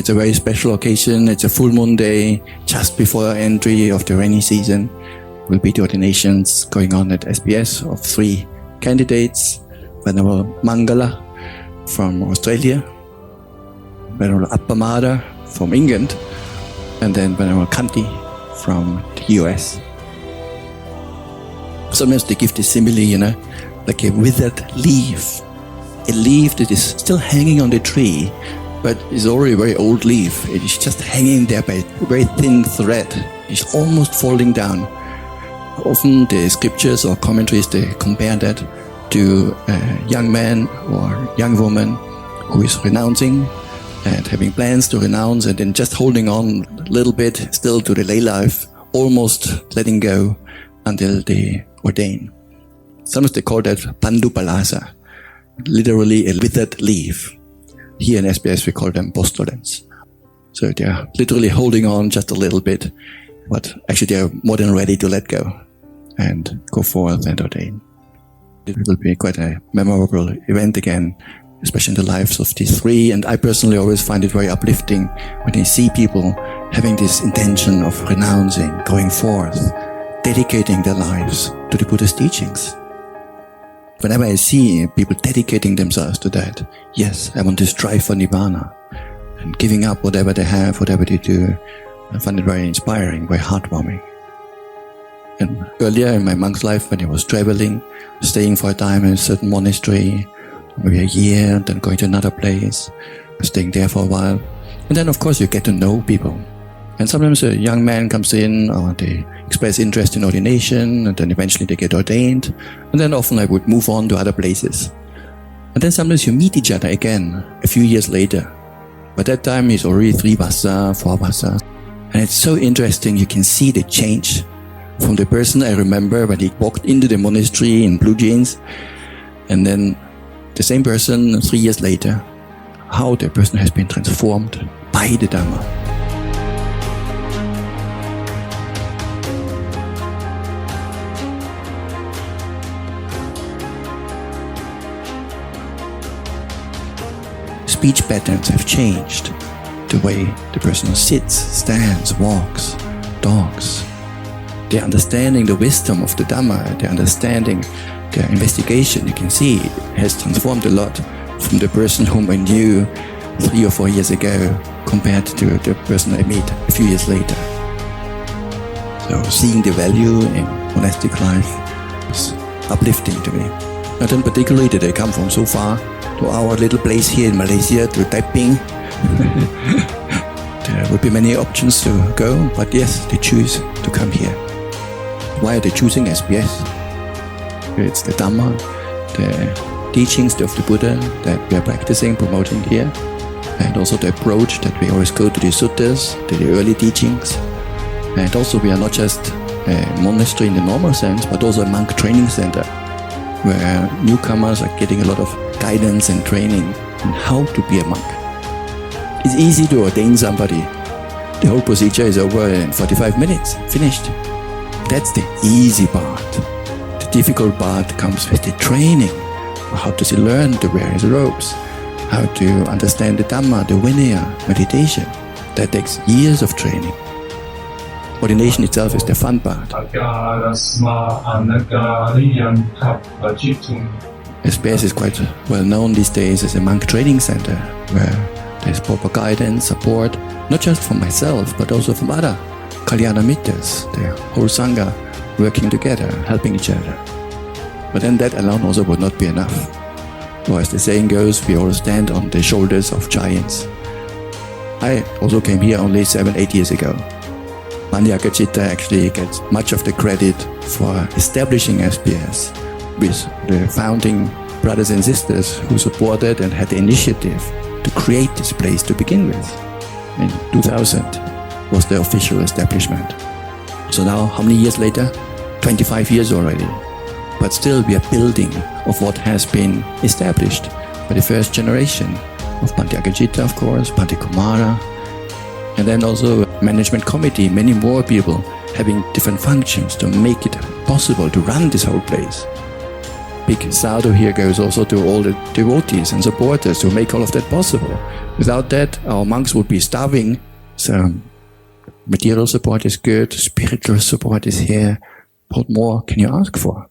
It's a very special occasion. It's a full moon day just before entry of the rainy season. Will be the ordinations going on at SBS of 3 candidates. Venerable Mangala from Australia, Venerable Appamada from England, and then Venerable Kanti from the US. Sometimes they give this simile, like a withered leaf. A leaf that is still hanging on the tree, but is already a very old leaf. It is just hanging there by a very thin thread. It's almost falling down. Often the scriptures or commentaries, they compare that to a young man or young woman who is renouncing and having plans to renounce and then just holding on a little bit still to the lay life, almost letting go until they ordain. Sometimes they call that pandupalasa, literally a withered leaf. Here in SBS we call them postulants. So they are literally holding on just a little bit, but actually they are more than ready to let go and go forth and ordain. It will be quite a memorable event again, especially in the lives of these 3. And I personally always find it very uplifting when I see people having this intention of renouncing, going forth, dedicating their lives to the Buddha's teachings. Whenever I see people dedicating themselves to that, yes, I want to strive for Nibbana, and giving up whatever they have, whatever they do, I find it very inspiring, very heartwarming. And earlier in my monk's life, when I was traveling, staying for a time in a certain monastery, maybe a year, then going to another place, staying there for a while. And then of course you get to know people. And sometimes a young man comes in, or they express interest in ordination, and then eventually they get ordained. And then often I would move on to other places. And then sometimes you meet each other again a few years later. By that time he's already 3 vassa, 4 vassa. And it's so interesting, you can see the change from the person I remember when he walked into the monastery in blue jeans, and then the same person 3 years later, how the person has been transformed by the Dhamma. Speech patterns have changed. The way the person sits, stands, walks, talks. They're understanding the wisdom of the Dhamma, they're understanding their investigation. You can see it has transformed a lot from the person whom I knew 3 or 4 years ago compared to the person I meet a few years later. So seeing the value in monastic life is uplifting to me. And then particularly that they come from so far to our little place here in Malaysia, to Taiping. There would be many options to go, but yes, they choose to come here. Why are they choosing SBS? It's the Dhamma, the teachings of the Buddha that we are practicing, promoting here, and also the approach that we always go to the suttas, to the early teachings. And also we are not just a monastery in the normal sense, but also a monk training center, where newcomers are getting a lot of guidance and training on how to be a monk. It's easy to ordain somebody. The whole procedure is over in 45 minutes, finished. That's the easy part. The difficult part comes with the training. How does he learn the various robes? How to understand the Dhamma, the Vinaya, meditation? That takes years of training. Ordination itself is the fun part. SBS is quite well known these days as a monk training center, where there's proper guidance, support, not just from myself, but also from other Kalyana Mittas, the whole Sangha working together, helping each other. But then that alone also would not be enough. Or as the saying goes, we all stand on the shoulders of giants. I also came here only 7-8 years ago. Dhammika Na actually gets much of the credit for establishing SBS, with the founding brothers and sisters who supported and had the initiative to create this place to begin with. In 2000 was the official establishment. So now, how many years later? 25 years already. But still we are building of what has been established by the first generation of Bhante Agajita, of course, Bhante Kumara, and then also management committee, many more people having different functions to make it possible to run this whole place. big sadhu here goes also to all the devotees and supporters to make all of that possible. Without that, our monks would be starving. So material support is good, spiritual support is here. What more can you ask for?